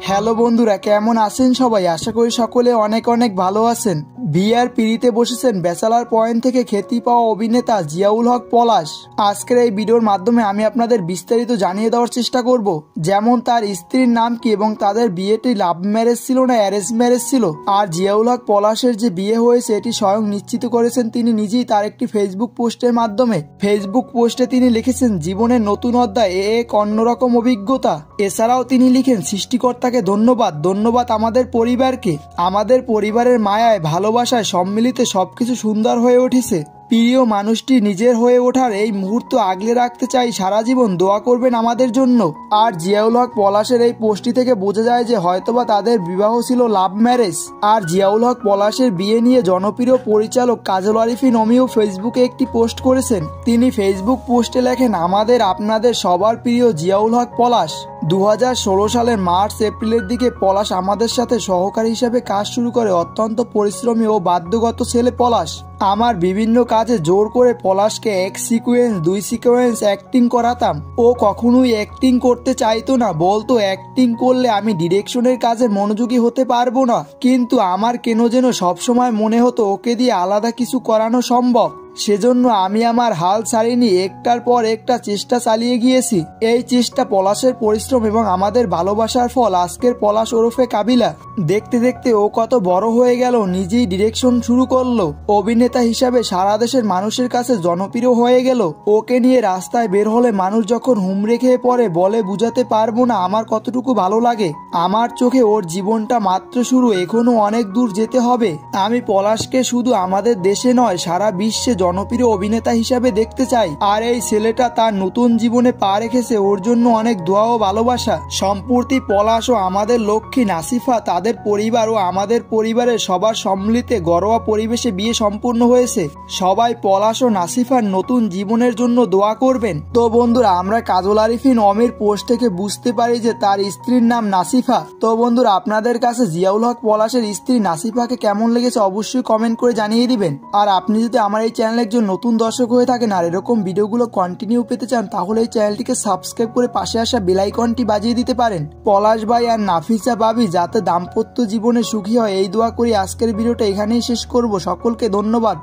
Hello বন্ধুরা, কেমন আছেন সবাই? আশা করি সকলে অনেক অনেক ভালো আছেন। বিয়ার পিড়িতে বসেছেন ব্যাচেলার পয়েন্ট থেকে খ্যাতি পাওয়া অভিনেতা জিয়াউল হক পলাশ। আজকের এই ভিডিওর মাধ্যমে আমি আপনাদের বিস্তারিত জানিয়ে দেওয়ার চেষ্টা করব, যেমন তার স্ত্রীর নাম কি এবং তাদের বিয়েটি লাভ ম্যারেজ ছিল না অ্যারেঞ্জ ম্যারেজ ছিল। আর জিয়াউল হক পলাশের যে বিয়ে হয়েছে এটি স্বয়ং নিশ্চিত করেছেন তিনি নিজেই তার একটি ফেসবুক পোস্টের মাধ্যমে। ফেসবুক পোস্টে তিনি লিখেছেন, জীবনের নতুন অধ্যায়, এক অন্যরকম অভিজ্ঞতা। এছাড়াও তিনি লিখেন, সৃষ্টিকর্তাকে ধন্যবাদ, ধন্যবাদ আমাদের পরিবারকে। আমাদের পরিবারের মায়ায় ভালোবাসায় সম্মিলিত সবকিছু সুন্দর হয়ে উঠেছে। প্রিয় মানুষটি নিজের হয়ে ওঠার এই মুহূর্ত আগলে রাখতে চাই সারা জীবন, দোয়া করবেন আমাদের জন্য। আর জিয়াউল হক পলাশের এই পোস্টটি থেকে বোঝা যায় যে হয়তোবা তাদের বিবাহ ছিল লাভ ম্যারেজ। আর জিয়াউল হক পলাশের বিয়ে নিয়ে জনপ্রিয় পরিচালক কাজল আরিফিন অমিও ফেসবুকে একটি পোস্ট করেছেন। তিনি ফেসবুক পোস্টে লেখেন, আমাদের আপনাদের সবার প্রিয় জিয়াউল হক পলাশ। 2016 সালের মার্চ এপ্রিলের দিকে পলাশ আমাদের সাথে সহকারী হিসেবে কাজ শুরু করে। অত্যন্ত পরিশ্রমী ও বাধ্যগত ছেলে পলাশ। আমার বিভিন্ন কাজে জোর করে পলাশকে এক সিকোয়েন্স 2 সিকোয়েন্স অ্যাক্টিং করাতাম। ও কখনোই অ্যাক্টিং করতে চাইতো না, বলতো অ্যাক্টিং করলে আমি ডিরেকশনের কাজে মনোযোগী হতে পারবো না। কিন্তু আমার কেন যেন সবসময় মনে হতো ওকে দিয়ে আলাদা কিছু করানো সম্ভব। সেজন্য আমি আমার হাল ছাড়িনি, একটার পর একটা চেষ্টা চালিয়ে গিয়েছি। এই চেষ্টা, পলাশের পরিশ্রম এবং আমাদের ভালোবাসার ফল আজকের পলাশ ওরফে কাবিলা। দেখতে দেখতে ও কত বড় হয়ে গেল, নিজেই ডিরেকশন শুরু করলো, অভিনেতা হিসাবে সারা দেশের মানুষের কাছে জনপ্রিয় হয়ে গেল। ওকে নিয়ে রাস্তায় বের হলে মানুষ যখন হুমড়ে খেয়ে পড়ে, বলে বুঝাতে পারবো না আমার কতটুকু ভালো লাগে। আমার চোখে ওর জীবনটা মাত্র শুরু, এখনো অনেক দূর যেতে হবে। আমি পলাশকে শুধু আমাদের দেশে নয় সারা বিশ্বে জনপ্রিয় অভিনেতা হিসাবে দেখতে চাই। আর এই ছেলেটা তার নতুন জীবনে পা রেখেছে, ওর জন্য অনেক দোয়া ও ভালোবাসা। সম্প্রতি পলাশ ও আমাদের লক্ষ্মী নাসিফা, তাদের পরিবার ও আমাদের পরিবারের সবার সম্মিলিত ঘরোয়া পরিবেশে বিয়ে সম্পূর্ণ হয়েছে। সবাই পলাশ ও নাসিফার নতুন জীবনের জন্য দোয়া করবেন। তো বন্ধুরা, আমরা কাজল আরিফিন অমির পোস্ট থেকে বুঝতে পারি যে তার স্ত্রীর নাম নাসিফা। তো বন্ধুরা, আপনাদের কাছে জিয়াউল হক পলাশের স্ত্রী নাসিফাকে কেমন লেগেছে অবশ্যই কমেন্ট করে জানিয়ে দিবেন। আর আপনি যদি আমার এই চ্যানেলে একজন নতুন দর্শক হয়ে থাকেন আর এরকম ভিডিওগুলো কন্টিনিউ পেতে চান, তাহলে এই চ্যানেলটিকে সাবস্ক্রাইব করে পাশে আসা বেল আইকনটি বাজিয়ে দিতে পারেন। পলাশ ভাই আর নাফিসা ভাবি যাতে দাম্পত্য জীবনে সুখী হয় এই দোয়া করি। আজকের ভিডিওটা এখানেই শেষ করব। সকলকে ধন্যবাদ।